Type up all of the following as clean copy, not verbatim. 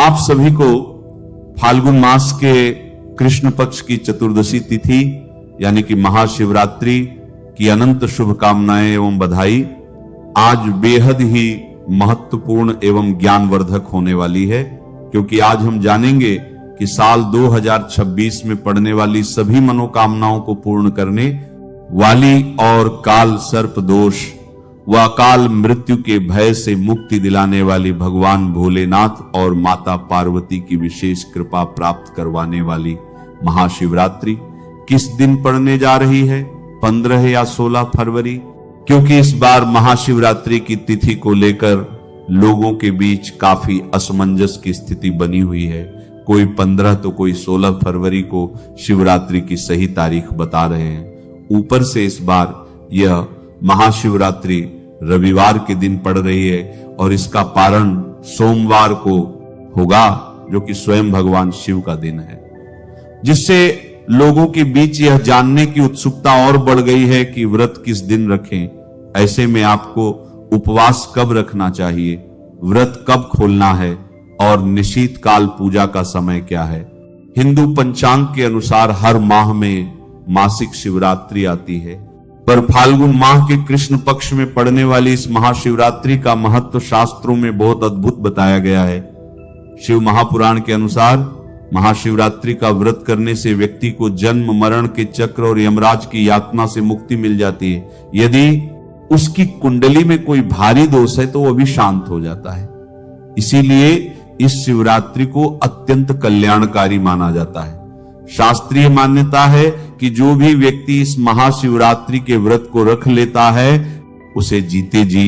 आप सभी को फाल्गुन मास के कृष्ण पक्ष की चतुर्दशी तिथि यानी कि महाशिवरात्रि की अनंत शुभकामनाएं एवं बधाई। आज बेहद ही महत्वपूर्ण एवं ज्ञानवर्धक होने वाली है, क्योंकि आज हम जानेंगे कि साल 2026 में पड़ने वाली सभी मनोकामनाओं को पूर्ण करने वाली और काल सर्प दोष व अकाल मृत्यु के भय से मुक्ति दिलाने वाली भगवान भोलेनाथ और माता पार्वती की विशेष कृपा प्राप्त करवाने वाली महाशिवरात्रि किस दिन पड़ने जा रही है, 15 या 16 फरवरी? क्योंकि इस बार महाशिवरात्रि की तिथि को लेकर लोगों के बीच काफी असमंजस की स्थिति बनी हुई है। कोई 15 तो कोई 16 फरवरी को शिवरात्रि की सही तारीख बता रहे हैं। ऊपर से इस बार यह महाशिवरात्रि रविवार के दिन पड़ रही है और इसका पारण सोमवार को होगा, जो कि स्वयं भगवान शिव का दिन है, जिससे लोगों के बीच यह जानने की उत्सुकता और बढ़ गई है कि व्रत किस दिन रखें। ऐसे में आपको उपवास कब रखना चाहिए, व्रत कब खोलना है और निशीत काल पूजा का समय क्या है। हिंदू पंचांग के अनुसार हर माह में मासिक शिवरात्रि आती है, पर फाल्गुन माह के कृष्ण पक्ष में पड़ने वाली इस महाशिवरात्रि का महत्व शास्त्रों में बहुत अद्भुत बताया गया है। शिव महापुराण के अनुसार महाशिवरात्रि का व्रत करने से व्यक्ति को जन्म मरण के चक्र और यमराज की यातना से मुक्ति मिल जाती है। यदि उसकी कुंडली में कोई भारी दोष है तो वह भी शांत हो जाता है। इसीलिए इस शिवरात्रि को अत्यंत कल्याणकारी माना जाता है। शास्त्रीय मान्यता है कि जो भी व्यक्ति इस महाशिवरात्रि के व्रत को रख लेता है उसे जीते जी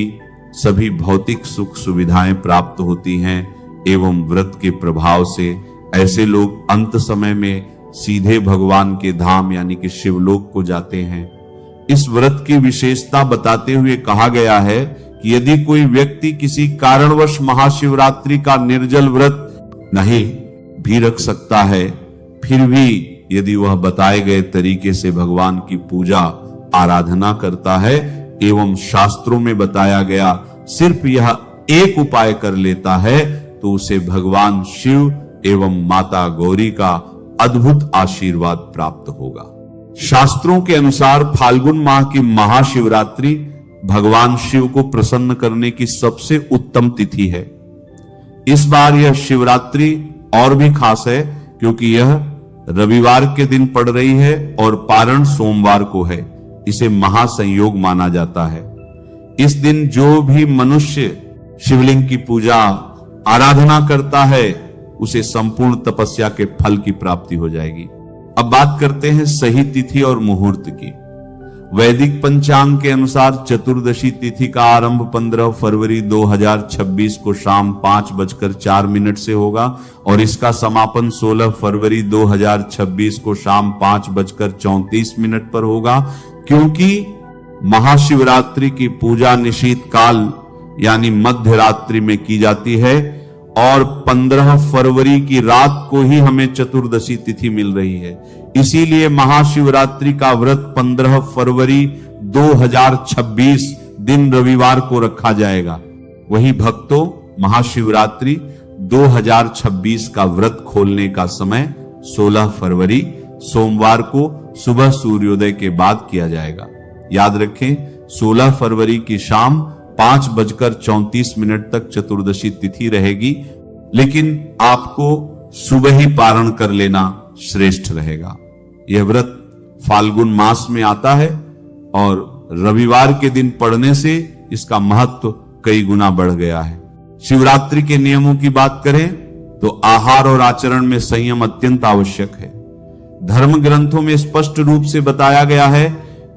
सभी भौतिक सुख सुविधाएं प्राप्त होती हैं एवं व्रत के प्रभाव से ऐसे लोग अंत समय में सीधे भगवान के धाम यानी कि शिवलोक को जाते हैं। इस व्रत की विशेषता बताते हुए कहा गया है कि यदि कोई व्यक्ति किसी कारणवश महाशिवरात्रि का निर्जल व्रत नहीं भी रख सकता है, फिर भी यदि वह बताए गए तरीके से भगवान की पूजा आराधना करता है एवं शास्त्रों में बताया गया सिर्फ यह एक उपाय कर लेता है, तो उसे भगवान शिव एवं माता गौरी का अद्भुत आशीर्वाद प्राप्त होगा। शास्त्रों के अनुसार फाल्गुन माह की महाशिवरात्रि भगवान शिव को प्रसन्न करने की सबसे उत्तम तिथि है। इस बार यह शिवरात्रि और भी खास है क्योंकि यह रविवार के दिन पड़ रही है और पारण सोमवार को है। इसे महासंयोग माना जाता है। इस दिन जो भी मनुष्य शिवलिंग की पूजा आराधना करता है उसे संपूर्ण तपस्या के फल की प्राप्ति हो जाएगी। अब बात करते हैं सही तिथि और मुहूर्त की। वैदिक पंचांग के अनुसार चतुर्दशी तिथि का आरंभ 15 फरवरी 2026 को शाम 5:04 से होगा और इसका समापन 16 फरवरी 2026 को शाम 5:34 पर होगा। क्योंकि महाशिवरात्रि की पूजा निशीत काल यानी मध्य रात्रि में की जाती है और 15 फरवरी की रात को ही हमें चतुर्दशी तिथि मिल रही है। इसीलिए महाशिवरात्रि का व्रत 15 फरवरी 2026 दिन रविवार को रखा जाएगा। वही भक्तों, महाशिवरात्रि 2026 का व्रत खोलने का समय 16 फरवरी सोमवार को सुबह सूर्योदय के बाद किया जाएगा। याद रखें, 16 फरवरी की शाम 5:34 तक चतुर्दशी तिथि रहेगी, लेकिन आपको सुबह ही पारण कर लेना श्रेष्ठ रहेगा। यह व्रत फाल्गुन मास में आता है और रविवार के दिन पड़ने से इसका महत्व कई गुना बढ़ गया है। शिवरात्रि के नियमों की बात करें तो आहार और आचरण में संयम अत्यंत आवश्यक है। धर्म ग्रंथों में स्पष्ट रूप से बताया गया है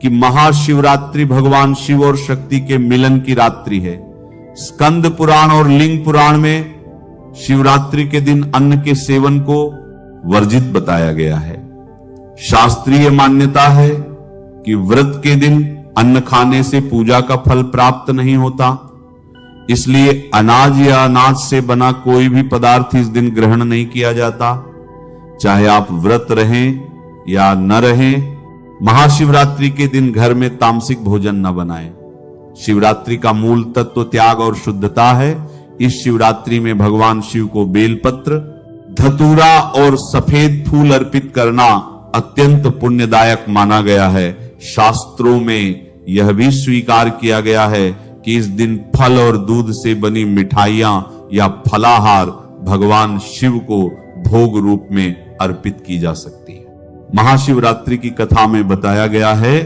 कि महाशिवरात्रि भगवान शिव और शक्ति के मिलन की रात्रि है। स्कंद पुराण और लिंग पुराण में शिवरात्रि के दिन अन्न के सेवन को वर्जित बताया गया है। शास्त्रीय मान्यता है कि व्रत के दिन अन्न खाने से पूजा का फल प्राप्त नहीं होता, इसलिए अनाज या अनाज से बना कोई भी पदार्थ इस दिन ग्रहण नहीं किया जाता। चाहे आप व्रत रहें या न रहें, महाशिवरात्रि के दिन घर में तामसिक भोजन न बनाएं। शिवरात्रि का मूल तत्व त्याग और शुद्धता है, इस शिवरात्रि में भगवान शिव को बेलपत्र, धतूरा और सफेद फूल अर्पित करना अत्यंत पुण्यदायक माना गया है। शास्त्रों में यह भी स्वीकार किया गया है कि इस दिन फल और दूध से बनी मिठाइयां या फलाहार भगवान शिव को भोग रूप में अर्पित की जा सकती है। महाशिवरात्रि की कथा में बताया गया है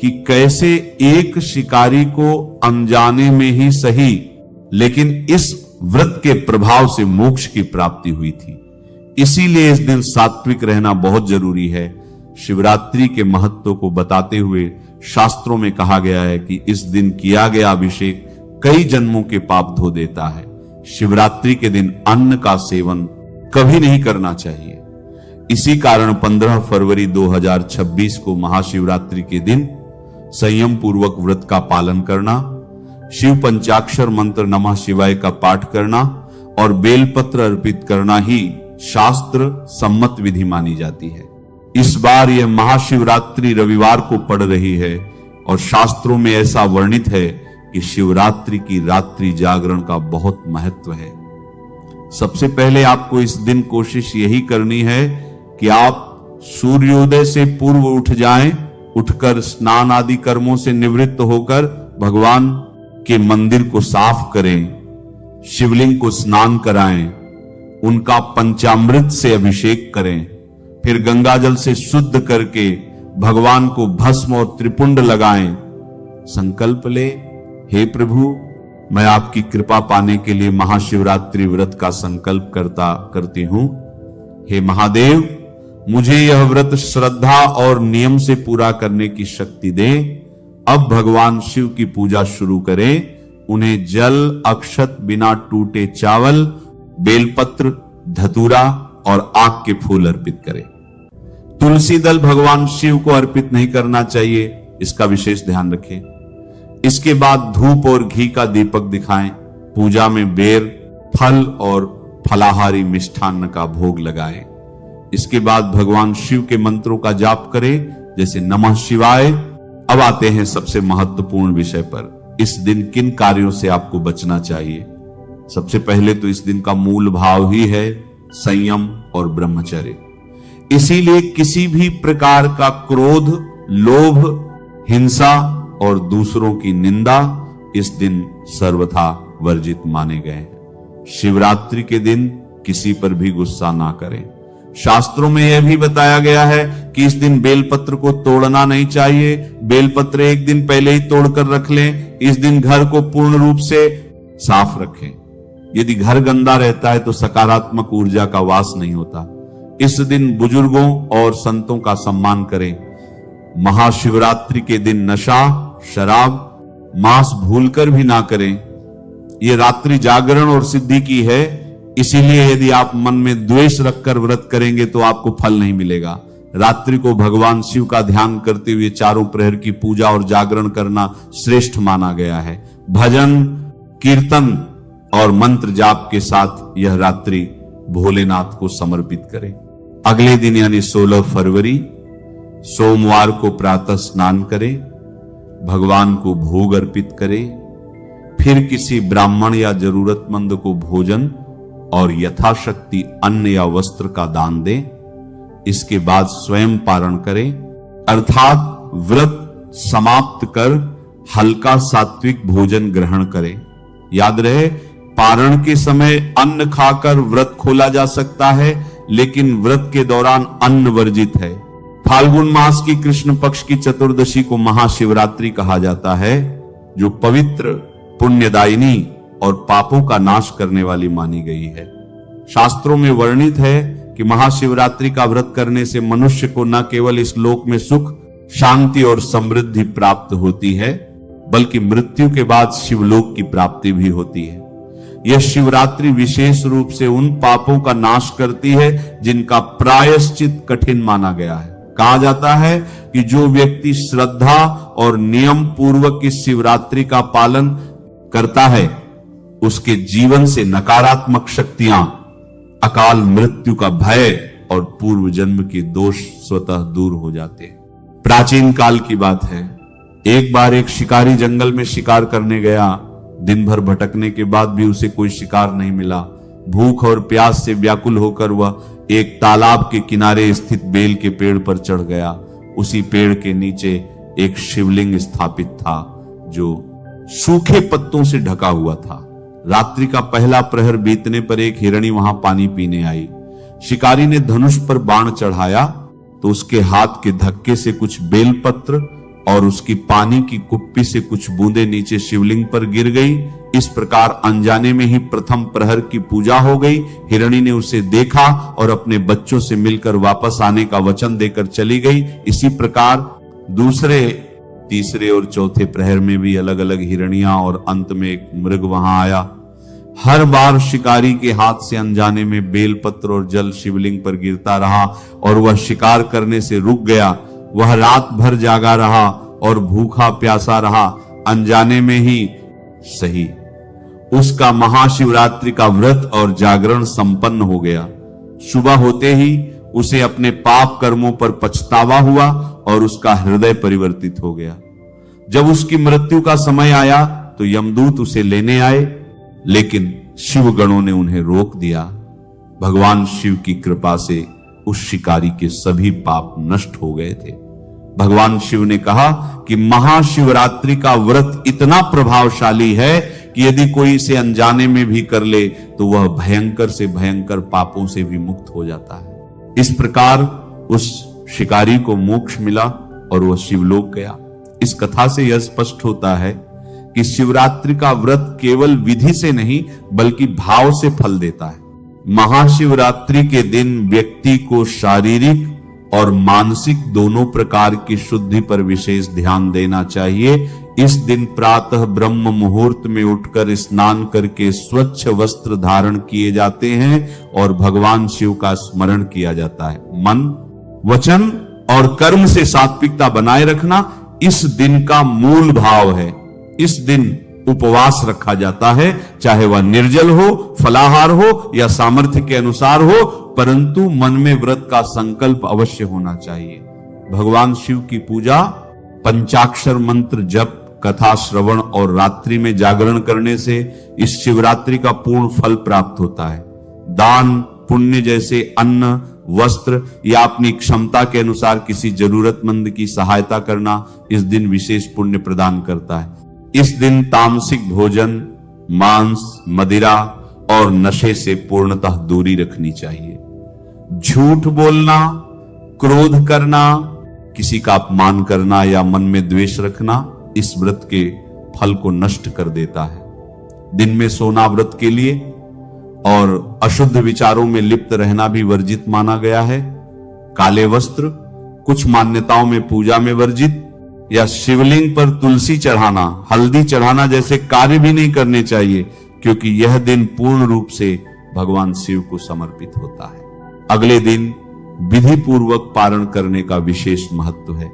कि कैसे एक शिकारी को अनजाने में ही सही, लेकिन इस व्रत के प्रभाव से मोक्ष की प्राप्ति हुई थी। इसीलिए इस दिन सात्विक रहना बहुत जरूरी है। शिवरात्रि के महत्व को बताते हुए शास्त्रों में कहा गया है कि इस दिन किया गया अभिषेक कई जन्मों के पाप धो देता है। शिवरात्रि के दिन अन्न का सेवन कभी नहीं करना चाहिए। इसी कारण 15 फरवरी 2026 को महाशिवरात्रि के दिन संयम पूर्वक व्रत का पालन करना, शिव पंचाक्षर मंत्र नमः शिवाय का पाठ करना और बेलपत्र अर्पित करना ही शास्त्र सम्मत विधि मानी जाती है। इस बार यह महाशिवरात्रि रविवार को पड़ रही है और शास्त्रों में ऐसा वर्णित है कि शिवरात्रि की रात्रि जागरण का बहुत महत्व है। सबसे पहले आपको इस दिन कोशिश यही करनी है कि आप सूर्योदय से पूर्व उठ जाएं, उठकर स्नान आदि कर्मों से निवृत्त होकर भगवान के मंदिर को साफ करें, शिवलिंग को स्नान कराएं, उनका पंचामृत से अभिषेक करें, फिर गंगाजल से शुद्ध करके भगवान को भस्म और त्रिपुंड लगाएं। संकल्प ले, हे प्रभु, मैं आपकी कृपा पाने के लिए महाशिवरात्रि व्रत का संकल्प करती हूं। हे महादेव, मुझे यह व्रत श्रद्धा और नियम से पूरा करने की शक्ति दे। अब भगवान शिव की पूजा शुरू करें। उन्हें जल, अक्षत, बिना टूटे चावल, बेलपत्र, धतूरा और आक के फूल अर्पित करें। तुलसी दल भगवान शिव को अर्पित नहीं करना चाहिए, इसका विशेष ध्यान रखें। इसके बाद धूप और घी का दीपक दिखाएं। पूजा में बेर, फल और फलाहारी मिष्ठान्न का भोग लगाएं। इसके बाद भगवान शिव के मंत्रों का जाप करें, जैसे नमः शिवाय। अब आते हैं सबसे महत्वपूर्ण विषय पर। इस दिन किन कार्यों से आपको बचना चाहिए? सबसे पहले तो इस दिन का मूल भाव ही है संयम और ब्रह्मचर्य। इसीलिए किसी भी प्रकार का क्रोध, लोभ, हिंसा और दूसरों की निंदा इस दिन सर्वथा वर्जित माने गए हैं। शिवरात्रि के दिन किसी पर भी गुस्सा ना करें। शास्त्रों में यह भी बताया गया है कि इस दिन बेलपत्र को तोड़ना नहीं चाहिए। बेलपत्र एक दिन पहले ही तोड़कर रख लें। इस दिन घर को पूर्ण रूप से साफ रखें। यदि घर गंदा रहता है तो सकारात्मक ऊर्जा का वास नहीं होता। इस दिन बुजुर्गों और संतों का सम्मान करें। महाशिवरात्रि के दिन नशा, शराब, मांस भूलकर भी ना करें। यह रात्रि जागरण और सिद्धि की है। इसीलिए यदि आप मन में द्वेष रखकर व्रत करेंगे तो आपको फल नहीं मिलेगा। रात्रि को भगवान शिव का ध्यान करते हुए चारों प्रहर की पूजा और जागरण करना श्रेष्ठ माना गया है। भजन, कीर्तन और मंत्र जाप के साथ यह रात्रि भोलेनाथ को समर्पित करें। अगले दिन यानी 16 फरवरी सोमवार को प्रातः स्नान करें, भगवान को भोग अर्पित करें, फिर किसी ब्राह्मण या जरूरतमंद को भोजन और यथाशक्ति अन्न या वस्त्र का दान दें। इसके बाद स्वयं पारण करें, अर्थात व्रत समाप्त कर हल्का सात्विक भोजन ग्रहण करें। याद रहे, पारण के समय अन्न खाकर व्रत खोला जा सकता है, लेकिन व्रत के दौरान अन्न वर्जित है। फाल्गुन मास की कृष्ण पक्ष की चतुर्दशी को महाशिवरात्रि कहा जाता है, जो पवित्र, पुण्यदायिनी और पापों का नाश करने वाली मानी गई है। शास्त्रों में वर्णित है कि महाशिवरात्रि का व्रत करने से मनुष्य को न केवल इस लोक में सुख, शांति और समृद्धि प्राप्त होती है, बल्कि मृत्यु के बाद शिवलोक की प्राप्ति भी होती है। यह शिवरात्रि विशेष रूप से उन पापों का नाश करती है जिनका प्रायश्चित कठिन माना गया है। कहा जाता है कि जो व्यक्ति श्रद्धा और नियम पूर्वक इस शिवरात्रि का पालन करता है, उसके जीवन से नकारात्मक शक्तियां, अकाल मृत्यु का भय और पूर्व जन्म के दोष स्वतः दूर हो जाते हैं। प्राचीन काल की बात है, एक बार एक शिकारी जंगल में शिकार करने गया दिन भर भटकने के बाद भी उसे कोई शिकार नहीं मिला। भूख और प्यास से व्याकुल होकर वह एक तालाब के किनारे स्थित बेल के पेड़ पर चढ़ गया। उसी पेड़ के नीचे एक शिवलिंग स्थापित था जो सूखे पत्तों से ढका हुआ था। रात्रि का पहला प्रहर बीतने पर एक हिरणी वहां पानी पीने आई। शिकारी ने धनुष पर बाण चढ़ाया तो उसके हाथ के धक्के से कुछ बेलपत्र और उसकी पानी की कुप्पी से कुछ बूंदें नीचे शिवलिंग पर गिर गई। इस प्रकार अनजाने में ही प्रथम प्रहर की पूजा हो गई। हिरणी ने उसे देखा और अपने बच्चों से मिलकर वापस आने का वचन देकर चली गई। इसी प्रकार दूसरे, तीसरे और चौथे प्रहर में भी अलग अलग हिरणियां और अंत में एक मृग वहां आया। हर बार शिकारी के हाथ से अनजाने में बेलपत्र और जल शिवलिंग पर गिरता रहा और वह शिकार करने से रुक गया। वह रात भर जागा रहा और भूखा प्यासा रहा। अनजाने में ही सही उसका महाशिवरात्रि का व्रत और जागरण संपन्न हो गया। सुबह होते ही उसे अपने पाप कर्मों पर पछतावा हुआ और उसका हृदय परिवर्तित हो गया। जब उसकी मृत्यु का समय आया तो यमदूत उसे लेने आए, लेकिन शिव गणों ने उन्हें रोक दिया। भगवान शिव की कृपा से उस शिकारी के सभी पाप नष्ट हो गए थे। भगवान शिव ने कहा कि महाशिवरात्रि का व्रत इतना प्रभावशाली है कि यदि कोई इसे अनजाने में भी कर ले तो वह भयंकर से भयंकर पापों से भी मुक्त हो जाता है। इस प्रकार उस शिकारी को मोक्ष मिला और वह शिवलोक गया। इस कथा से यह स्पष्ट होता है कि शिवरात्रि का व्रत केवल विधि से नहीं बल्कि भाव से फल देता है। महाशिवरात्रि के दिन व्यक्ति को शारीरिक और मानसिक दोनों प्रकार की शुद्धि पर विशेष ध्यान देना चाहिए। इस दिन प्रातः ब्रह्म मुहूर्त में उठकर स्नान करके स्वच्छ वस्त्र धारण किए जाते हैं और भगवान शिव का स्मरण किया जाता है। मन, वचन और कर्म से सात्विकता बनाए रखना इस दिन का मूल भाव है। इस दिन उपवास रखा जाता है, चाहे वह निर्जल हो, फलाहार हो या सामर्थ्य के अनुसार हो, परंतु मन में व्रत का संकल्प अवश्य होना चाहिए। भगवान शिव की पूजा, पंचाक्षर मंत्र जप, कथा श्रवण और रात्रि में जागरण करने से इस शिवरात्रि का पूर्ण फल प्राप्त होता है। दान पुण्य जैसे अन्न, वस्त्र या अपनी क्षमता के अनुसार किसी जरूरतमंद की सहायता करना इस दिन विशेष पुण्य प्रदान करता है। इस दिन तामसिक भोजन, मांस, मदिरा और नशे से पूर्णतः दूरी रखनी चाहिए। झूठ बोलना, क्रोध करना, किसी का अपमान करना या मन में द्वेष रखना इस व्रत के फल को नष्ट कर देता है। दिन में सोना व्रत के लिए और अशुद्ध विचारों में लिप्त रहना भी वर्जित माना गया है। काले वस्त्र, कुछ मान्यताओं में पूजा में वर्जित या शिवलिंग पर तुलसी चढ़ाना, हल्दी चढ़ाना जैसे कार्य भी नहीं करने चाहिए, क्योंकि यह दिन पूर्ण रूप से भगवान शिव को समर्पित होता है। अगले दिन विधि पूर्वक पारण करने का विशेष महत्व है।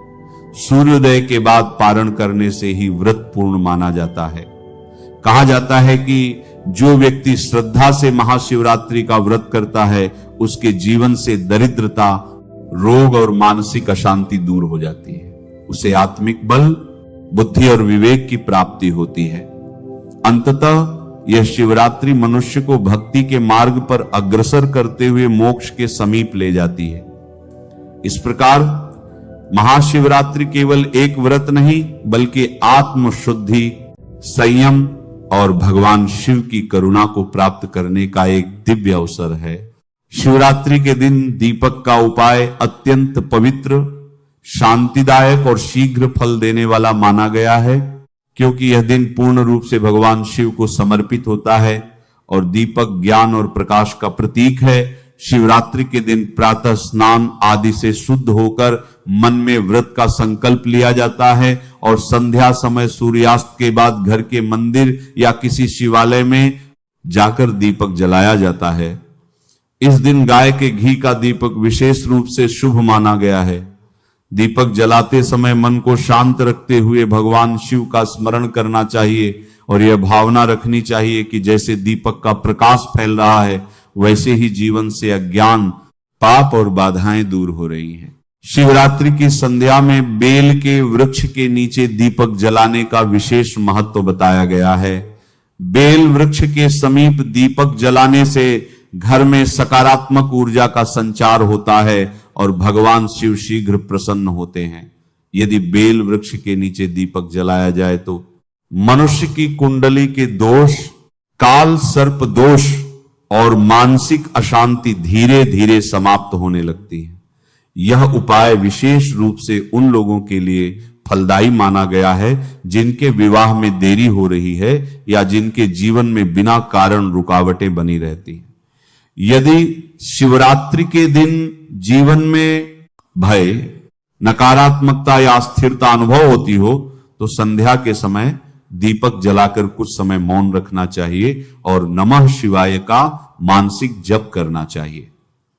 सूर्योदय के बाद पारण करने से ही व्रत पूर्ण माना जाता है। कहा जाता है कि जो व्यक्ति श्रद्धा से महाशिवरात्रि का व्रत करता है उसके जीवन से दरिद्रता, रोग और मानसिक अशांति दूर हो जाती है। उसे आत्मिक बल, बुद्धि और विवेक की प्राप्ति होती है। अंततः यह शिवरात्रि मनुष्य को भक्ति के मार्ग पर अग्रसर करते हुए मोक्ष के समीप ले जाती है। इस प्रकार महाशिवरात्रि केवल एक व्रत नहीं बल्कि आत्म शुद्धि, संयम और भगवान शिव की करुणा को प्राप्त करने का एक दिव्य अवसर है। शिवरात्रि के दिन दीपक का उपाय अत्यंत पवित्र, शांतिदायक और शीघ्र फल देने वाला माना गया है, क्योंकि यह दिन पूर्ण रूप से भगवान शिव को समर्पित होता है और दीपक ज्ञान और प्रकाश का प्रतीक है। शिवरात्रि के दिन प्रातः स्नान आदि से शुद्ध होकर मन में व्रत का संकल्प लिया जाता है और संध्या समय सूर्यास्त के बाद घर के मंदिर या किसी शिवालय में जाकर दीपक जलाया जाता है। इस दिन गाय के घी का दीपक विशेष रूप से शुभ माना गया है। दीपक जलाते समय मन को शांत रखते हुए भगवान शिव का स्मरण करना चाहिए और यह भावना रखनी चाहिए कि जैसे दीपक का प्रकाश फैल रहा है वैसे ही जीवन से अज्ञान, पाप और बाधाएं दूर हो रही हैं। शिवरात्रि की संध्या में बेल के वृक्ष के नीचे दीपक जलाने का विशेष महत्व बताया गया है। बेल वृक्ष के समीप दीपक जलाने से घर में सकारात्मक ऊर्जा का संचार होता है और भगवान शिव शीघ्र प्रसन्न होते हैं। यदि बेल वृक्ष के नीचे दीपक जलाया जाए तो मनुष्य की कुंडली के दोष, काल सर्प दोष और मानसिक अशांति धीरे धीरे समाप्त होने लगती है। यह उपाय विशेष रूप से उन लोगों के लिए फलदायी माना गया है जिनके विवाह में देरी हो रही है या जिनके जीवन में बिना कारण रुकावटें बनी रहती हैं। यदि शिवरात्रि के दिन जीवन में भय, नकारात्मकता या अस्थिरता अनुभव होती हो तो संध्या के समय दीपक जलाकर कुछ समय मौन रखना चाहिए और नमः शिवाय का मानसिक जप करना चाहिए।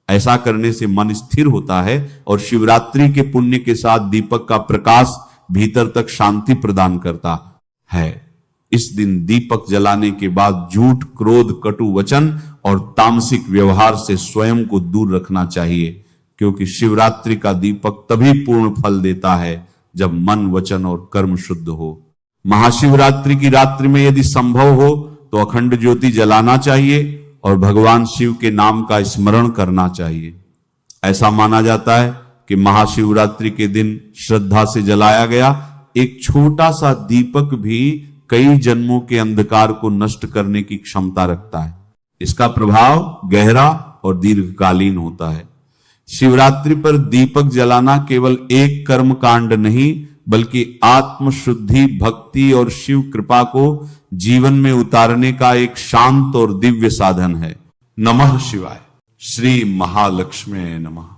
ऐसा करने से मन स्थिर होता है और शिवरात्रि के पुण्य के साथ दीपक का प्रकाश भीतर तक शांति प्रदान करता है। इस दिन दीपक जलाने के बाद झूठ, क्रोध, कटु वचन और तामसिक व्यवहार से स्वयं को दूर रखना चाहिए, क्योंकि शिवरात्रि का दीपक तभी पूर्ण फल देता है जब मन, वचन और कर्म शुद्ध हो। महाशिवरात्रि की रात्रि में यदि संभव हो तो अखंड ज्योति जलाना चाहिए और भगवान शिव के नाम का स्मरण करना चाहिए। ऐसा माना जाता है कि महाशिवरात्रि के दिन श्रद्धा से जलाया गया एक छोटा सा दीपक भी कई जन्मों के अंधकार को नष्ट करने की क्षमता रखता है। इसका प्रभाव गहरा और दीर्घकालीन होता है। शिवरात्रि पर दीपक जलाना केवल एक कर्म कांड नहीं बल्कि आत्म शुद्धि, भक्ति और शिव कृपा को जीवन में उतारने का एक शांत और दिव्य साधन है। नमः शिवाय। श्री महालक्ष्मी नमः।